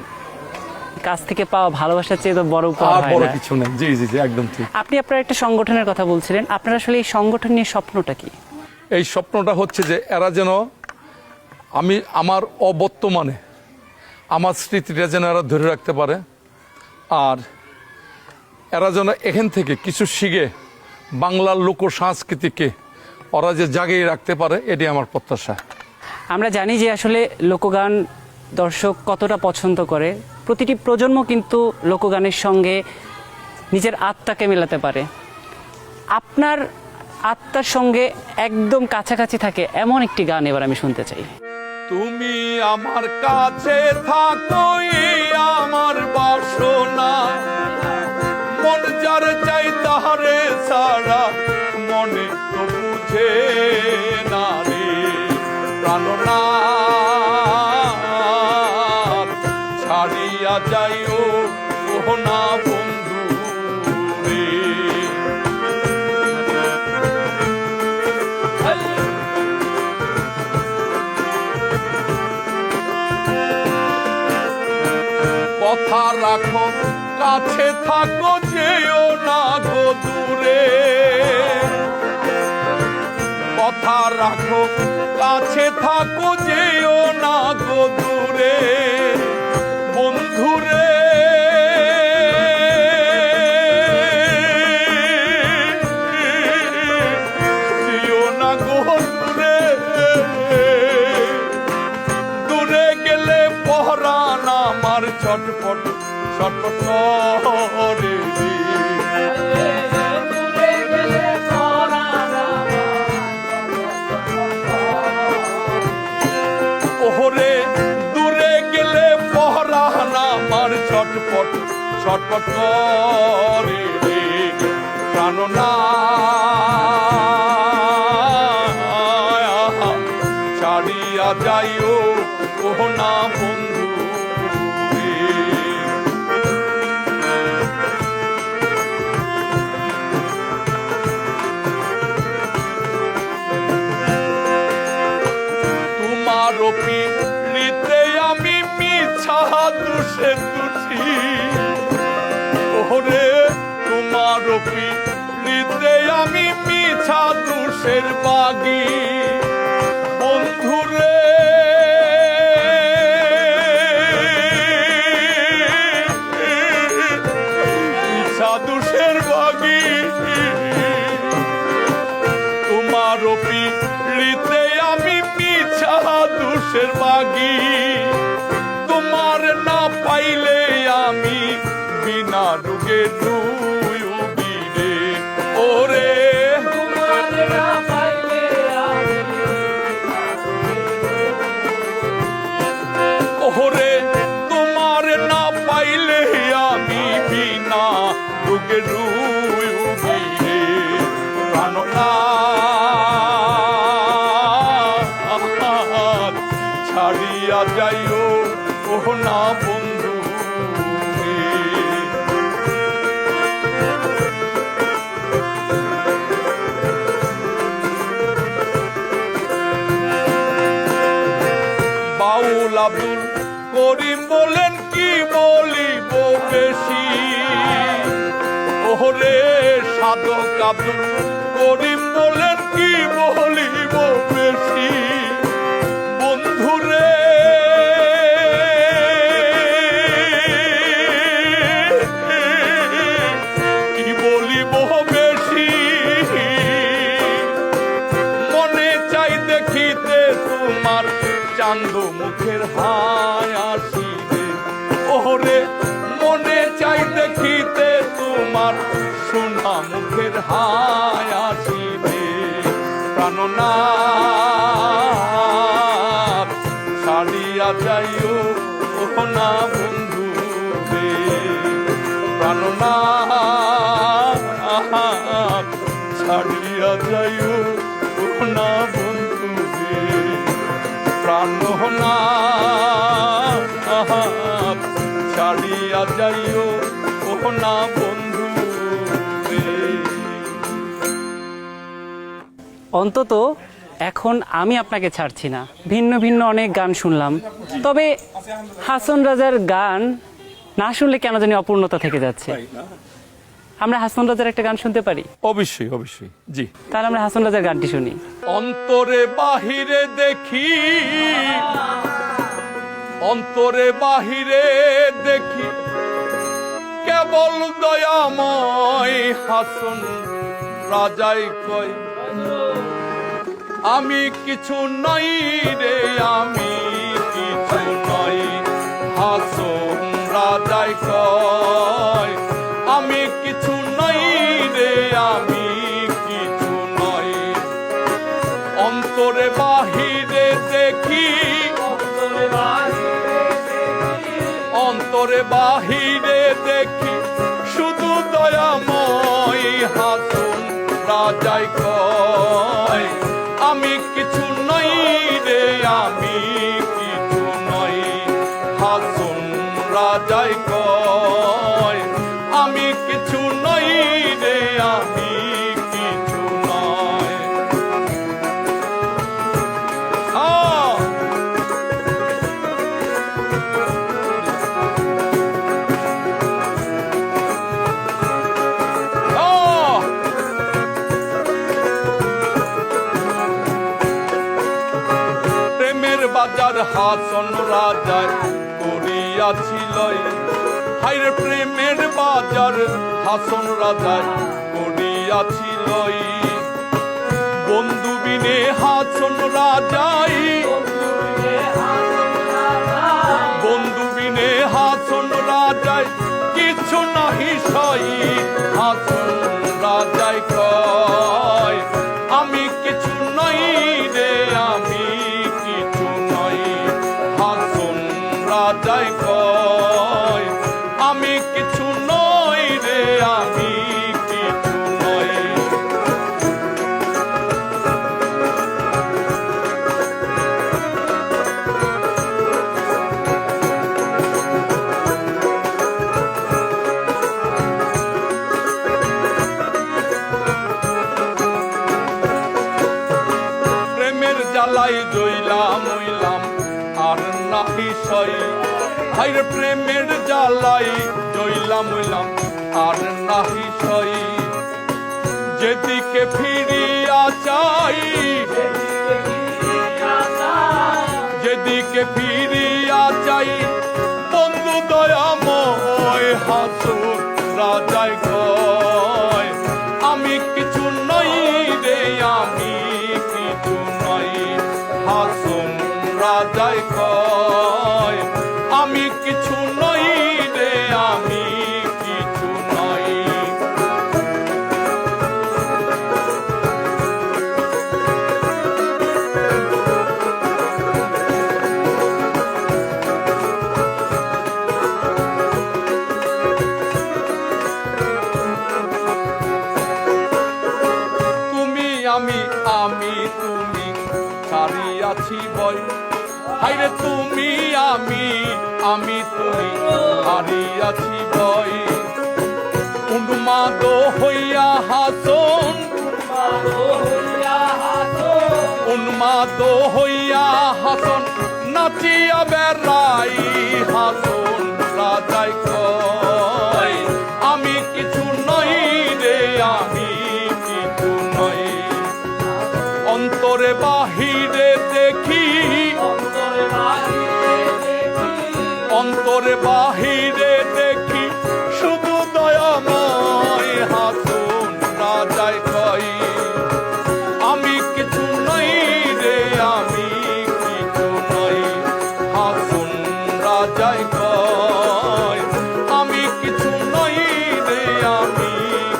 কাছ থেকে পাওয়া ভালোবাসার চেয়ে তো বড় উপহার আর হয় বড় না। কিছু নেই। জি জি জি, একদম ঠিক। আপনি আপনার একটা সংগঠনের কথা বলছিলেন, আপনার আসলে এই সংগঠন নিয়ে স্বপ্নটা কি? এই স্বপ্নটা হচ্ছে যে এরা যেন আমার অবর্তমানে আমার স্মৃতিটা যেন এরা ধরে রাখতে পারে, আর এরা যেন এখান থেকে কিছু শিখে বাংলার লোক সংস্কৃতিকে ওরা যে জাগিয়ে রাখতে পারে, এটি আমার প্রত্যাশা। আমরা জানি যে আসলে লোকগান দর্শক কতটা পছন্দ করে। প্রতিটি প্রজন্ম কিন্তু লোকগানের সঙ্গে নিজের আত্মাকে মেলাতে পারে। আপনার আত্মার সঙ্গে একদম কাছাকাছি থাকে এমন একটি গান এবার আমি শুনতে চাই। তুমি আমার কাছে থাকোই আমার বাসনা, মন যার চাই তাহারে সারা মনে তো বুঝে না রে প্রাণনাথ, ছাড়িয়া যাইও সোহনা বন্ধু রে। কথা রাখো কাছে থাকো যেও না গো দূরে, কথা রাখো কাছে থাকো যেও না গো দূরে বন্ধুরে। যেও না গো দূরে, দূরে গেলে পহরান আমার ছটফট ছটফট করে রে। ওহরে দূরে গেলে পহরান আমার ছটফট ছটফট করে রে প্রাণনাথ, ছাড়িয়া যাইও কোহনা বন্ধু রে। ওরে তোমার পিড়িতে আমি মিছা দোষের বাগী বন্ধুরে মিছা দোষের বাগী তোমার পিড়িতে আমি মিছা দোষের বাগী তোমার না পাইলে আমি বিনা রোগে ডুবি রে ওরে তোমার না পাইলে ওরে তোমার না পাইলে আমি বিনা রোগে ডুবি রে প্রাণনাথ ছাড়িয়া যাইও ও না বন্ধু বাউল আব্দুল করিম বলেন কি বলিব বেশি ওরে সাধক আব্দুল করিম বলেন কি বলিব বেশি বন্ধুরে কি বলিব বেশি মনে চাই দেখিতে তোমার চান্দ মুখের হাসিবে ওরে মনে চাই দেখিতে তোমার সোনা মুখের হাসিবে প্রাণনাথ ছাড়িয়া যাইও ও না বন্ধু রে প্রাণনাথ ছাড়িয়া যাইও ও না বন্ধু রে প্রাণনাথ ছাড়িয়া যাইও ও না বন্ধু রে। অন্তত এখন আমি আপনাকে ছাড়ছি না। ভিন্ন ভিন্ন অনেক গান শুনলাম, তবে হাসন রাজার গান না শুনলে কেন জানি অপূর্ণতা থেকে যাচ্ছে। আমরা হাসন রাজার একটা গান শুনতে পারি? অবশ্যই অবশ্যই, জি। তাহলে আমরা হাসন রাজার গানটি শুনি। অন্তরে বাহিরে দেখি, অন্তরে বাহিরে দেখি, কেবল দয়াময় হাসন রাজাই কয় আমি কিছু নাই রে, আমি কিছু নাই। হাসন রাজাই কয় আমি কিছু নাই রে, আমি কিছু নাই। অন্তরে বাহিরে দেখি, অন্তরে বাহিরে দেখি, শুধু দয়াময় হাসন রাজাই কয় আমি কিছু নাই রে, আমি কিছু নাই। হাসন রাজাই কয় আমি কিছু নাই রে, আমি কিছু নাই। প্রেমের বাজার হাসন রাজার করিয়াছিল, হাইরে প্রেমের বাজার হাসন রাজার করিয়াছিল। বন্ধু বিনে হাসন রাজাই, বন্ধু বিনে হাসন রাজাই কিছু নাহি সই। হাসন রাজাই কয় আমি কিছু নাই রে, আমি কিছু নাই। হাসন রাজাই কয় আমি কিছু নই রে, আমি কিছু নই। প্রেমের জ্বালাই জইলাম হইলাম আর নাহি সই। হাইরে প্রেমের জ্বালাই জইলাম হইলাম আর নাহি সই যেদিকে ফিরিয়া চাই যেদিকে ফিরিয়া চাই বন্ধু দয়াময় হাসুর রাজায় কয় আমি কিছু নই রে আমি কিছু নই হাসুন রাজায় কয় আমি কিছু নই রে আমি কিছু নই আমি তুমি ছাড়িয়াছি বই হাইরে তুমি আমি তুমি হারিয়াছি বই উন্মাদ হইয়া হাসন উন্মাদ হইয়া হাসন নাচিয়া বেড়াই হাসন রাজাই কয় আমি কিছু নই রে আমি কিছু নই অন্তরে বাহিরে দেখি অন্তরে বাহিরে দেখি শুধু দয়াময় হাসুন রাজায় কয় আমি কিছু নই রে আমি কিছু নই হাসুন রাজায় কয় আমি কিছু নই রে আমি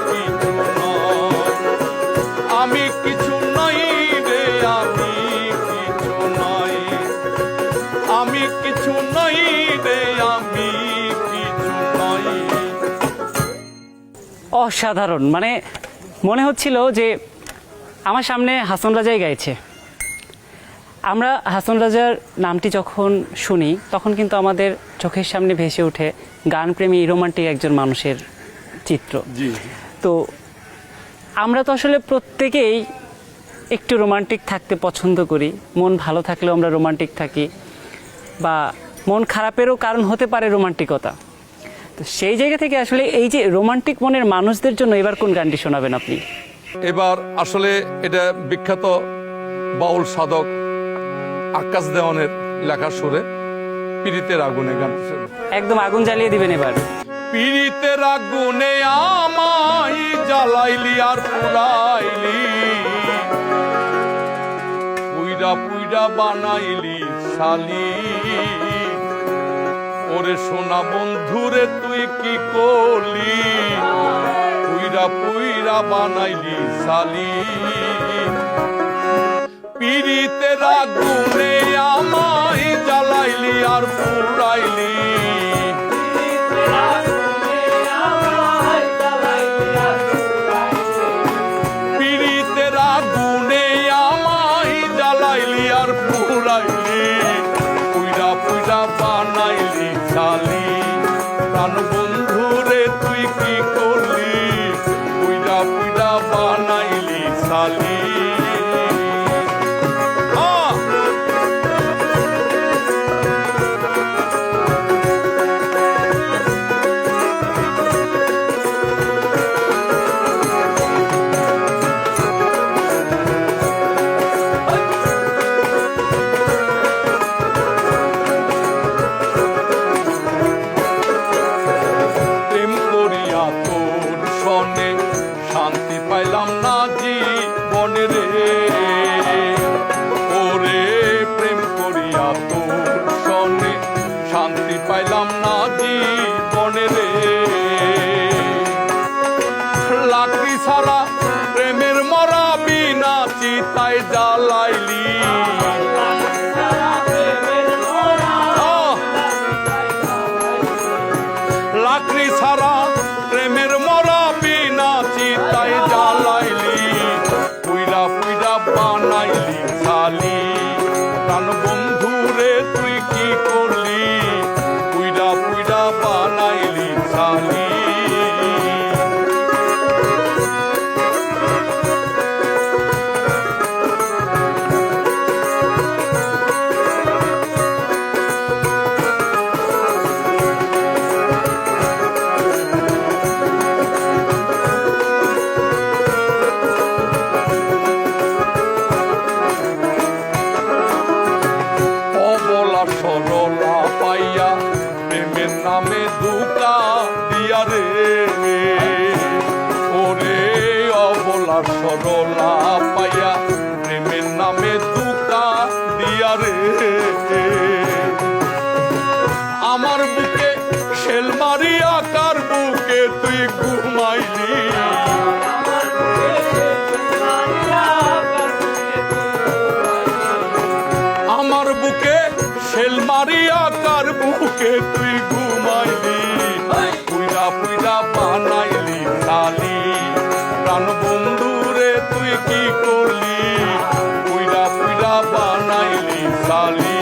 কিছু নই আমি কিছু নই রে আমি কিছু নই আমি কিছু নই রে আমি কিছু নই অসাধারণ, মানে মনে হচ্ছিল যে আমার সামনে হাসন রাজাই গাইছে। আমরা হাসন রাজার নামটি যখন শুনি তখন কিন্তু আমাদের চোখের সামনে ভেসে ওঠে গানপ্রেমী রোমান্টিক একজন মানুষের চিত্র। তো আমরা তো আসলে প্রত্যেকেই একটু রোমান্টিক থাকতে পছন্দ করি, মন ভালো থাকলেও আমরা রোমান্টিক থাকি, বা মন খারাপেরও কারণ হতে পারে রোমান্টিকতা। তো সেই জায়গা থেকে আসলে এই যে রোমান্টিক মনের মানুষদের জন্য এবার কোন গানটি শোনাবেন আপনি? এবার আসলে এটা বিখ্যাত বাউল সাধক আকাশ দেওয়ানের লেখা সুরে পীড়িতের আগুনে গানটি শুনব। একদম আগুন জ্বালিয়ে দিবেন এবার। পীড়িতের আগুনে আমায় জ্বালাইলি আর পুরাইলি পুইরা পুইরা বানাইলি শালি ওরে সোনা বন্ধুরে তুই কি করলি পুইরা পুইরা বানাইলি শালি পীড়িতের আগুনে আমায় জ্বালাইলি আর পুরাইলি পীড়িতের আগুনে আমায় জ্বালাইলি আর পুরাইলি পুইরা পুইরা বানাইলি শালি প্রাণ বন্ধুরে তুই কি করলি পুইরা পুইরা বানাইলি শালি শান্তি পাইলাম না জীবনে রে ওরে প্রেম করিয়া তোর সনে শান্তি পাইলাম না জীবনে রে লাকড়ি ছাড়া প্রেমের মরা বিনা চিতায় জ্বালাইলি লাকড়ি ছাড়া প্রেমের মরা বিনা চিতায় জ্বালাইলি পুইরা পুইরা বানাইলি শালি প্রাণ বন্ধুরে তুই কি করলি পুইরা পুইরা বানাইলি শালি নামে ধোঁকা দিয়া রে, ওরে অবলা সরলা পাইয়া প্রেমের নামে ধোঁকা দিয়া রে। আমার বুকে শেল মারিয়া কার বুকে তুই ঘুমাইলি, আমার বুকে শেল মারিয়া কার বুকে তুই ঘুমাইলি, পুইরা পুইরা বানাইলি খালি প্রাণ বন্ধু রে তুই কি করলি, পুইরা পুইরা বানাইলি খালি।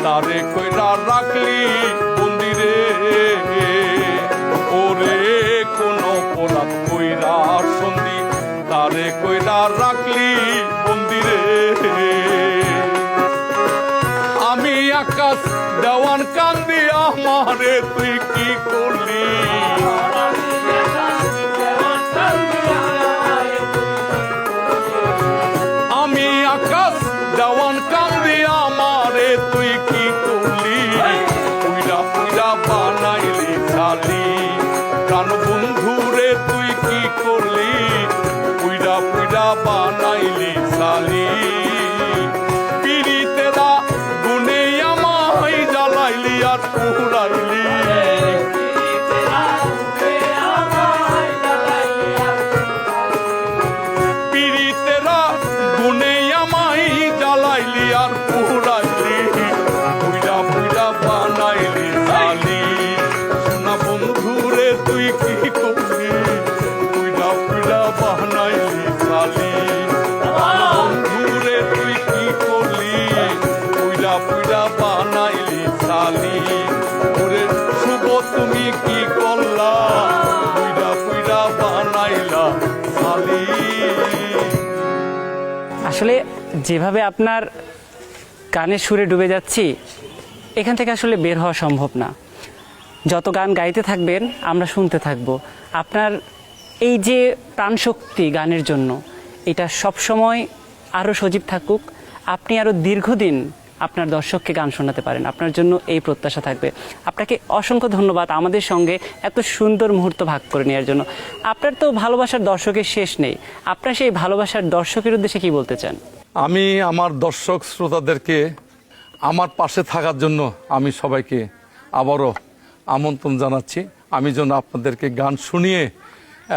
তারে কইরা রাখলি বন্দিরে, ওরে কোন অপরাধ কইরা সন্ধি তারে কইরা রাখলি বন্দিরে। আমি আকাশ দেওয়ান কান্দি আমারে তুই কি করলি, আমি আকাশ দেওয়ান কান্দি আমারে তুই কি করলি, পুইরা পুইরা বানাইলি খালি প্রাণ বন্ধু রে তুই কি করলি, পুইরা পুইরা বানাইলি খালি। পিরিতেরা গুনে আমায় জ্বালাইলি আর পুরাইলি, পিরিতেরা গুনে আমায় জ্বালাইলি আর পুরাইলি, পুইরা পুইরা বানাইলি খালি সোনা বন্ধু রে তুই কি করলি, পুইরা পুইরা বানাইলি খালি বন্ধু রে তুই কি করলি, পুইরা পুইরা বানাইলি খালি। ওরে শুভ তুমি কি করলা, পুইরা পুইরা বানাইলা খালি। আসলে যেভাবে আপনার গানের সুরে ডুবে যাচ্ছি, এখান থেকে আসলে বের হওয়া সম্ভব না। যত গান গাইতে থাকবেন আমরা শুনতে থাকব। আপনার এই যে প্রাণশক্তি গানের জন্য, এটা সবসময় আরও সজীব থাকুক, আপনি আরও দীর্ঘদিন আপনার দর্শককে গান শোনাতে পারেন, আপনার জন্য এই প্রত্যাশা থাকবে। আপনাকে অসংখ্য ধন্যবাদ আমাদের সঙ্গে এত সুন্দর মুহূর্ত ভাগ করে নেওয়ার জন্য। আপনার তো ভালোবাসার দর্শকের শেষ নেই, আপনার সেই ভালোবাসার দর্শকের উদ্দেশ্যে কি বলতে চান? আমি আমার দর্শক শ্রোতাদেরকে আমার পাশে থাকার জন্য আমি সবাইকে আবারও আমন্ত্রণ জানাচ্ছি। আমি যেন আপনাদেরকে গান শুনিয়ে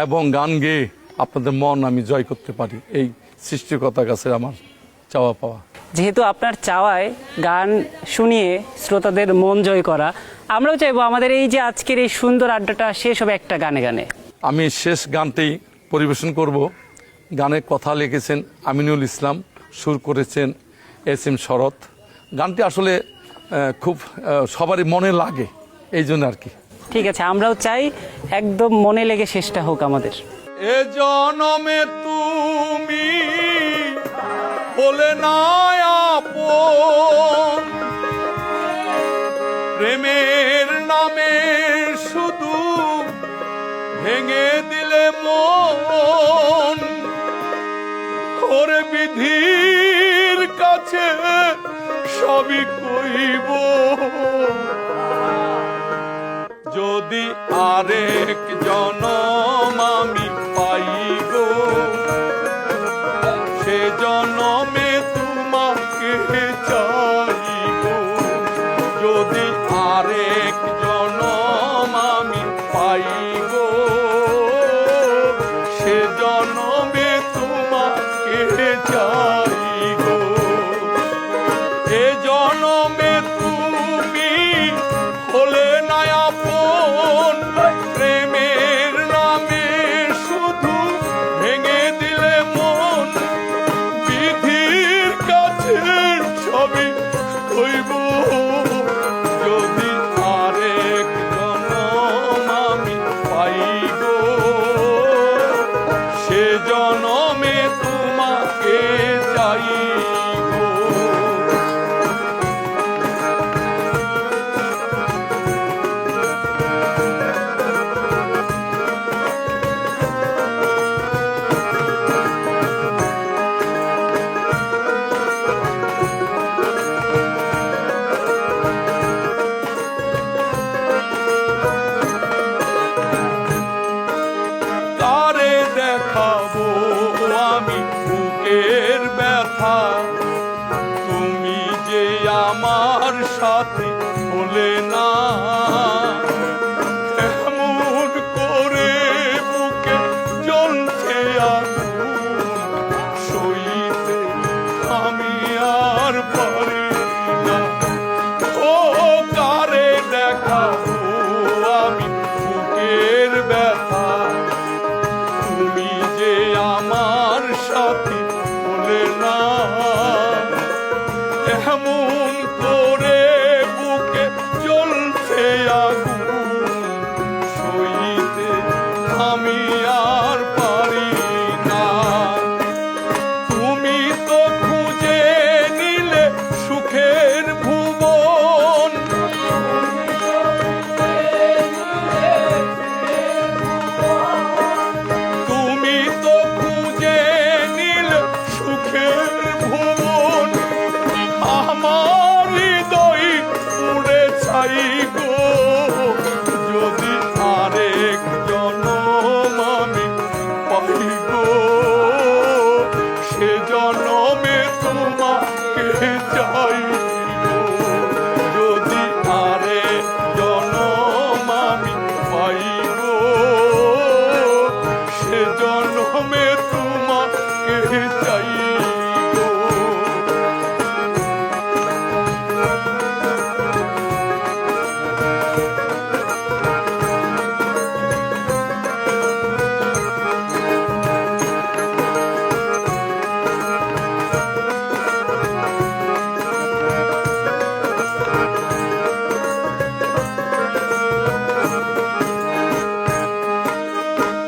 এবং গান গেয়ে আপনাদের মন আমি জয় করতে পারি, এই সৃষ্টিকর্তার কাছে আমার চাওয়া পাওয়া। যেহেতু আপনার চাওয়ায় গান শুনিয়ে শ্রোতাদের মন জয় করা, আমরাও চাইবো আমাদের এই যে আজকের এই সুন্দর আড্ডাটা শেষ হবে একটা গানে গানে। আমি শেষ গানটি পরিবেশন করব। গানের কথা লিখেছেন আমিনুল ইসলাম, সুর করেছেন এস.এম. শরৎ। গানটি আসলে খুব সবারই মনে লাগে, এই জন্য আর কি। ঠিক আছে, আমরাও চাই একদম মনে লেগে শেষটা হোক আমাদের। এ জনমে তুমি বলে না আপন, প্রেমের নামে শুধু ভেঙে দিলে মন, ওরে বিধির কাছে সবই কইব, যদি আরেক জনম আমি পাইব, সে জনমে তোমাকে চাইব, যদি আরেক জনম আমি পাইব, সে জনমে তোমাকে চাইব। এ জনমে তুমি হলে না আপন, প্রেমের নামে জনমে তোমাকে চাইব। কারে দেখাবো আমি বুকের ব্যথা, তুমি যে আমার সাথে হলে না। এমন করে বুকে জ্বলছে আগুন, সইতে আমি আর পারি না। ও কারে দেখাবো আমি বুকের ব্যথা, তুমি যে আমার সাথে হলে না। এমন করে বুকে জ্বলছে আগুন, সইতে আমি আর পারি না। তুমি তো খুঁজে নিলে সুখের ভুবন, তুমি তো খুঁজে নিলে সুখের ভুবন। আমার হৃদয় পুড়ে ছাই গো, যদি আরেক জনম আমি পাই গো, সে জনমে তোমাকে চাইব। যদি আরেক জনম আমি পাই গো, সে জনমে তোমাকে চাইব।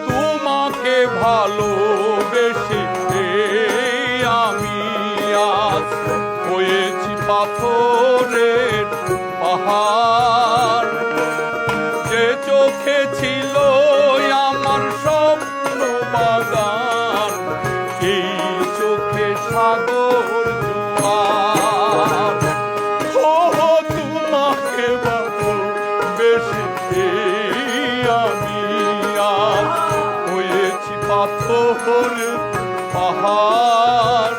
তোমাকে ভালোবেসে আমি আজ হয়েছি পাথরের পাহাড়। যে চোখে ছিল আমার স্বপ্ন বাগান, এই চোখে সাগর জোয়ার। ও তোমাকে ভালোবেসে আমি আজ হয়েছি পাথরের পাহাড়।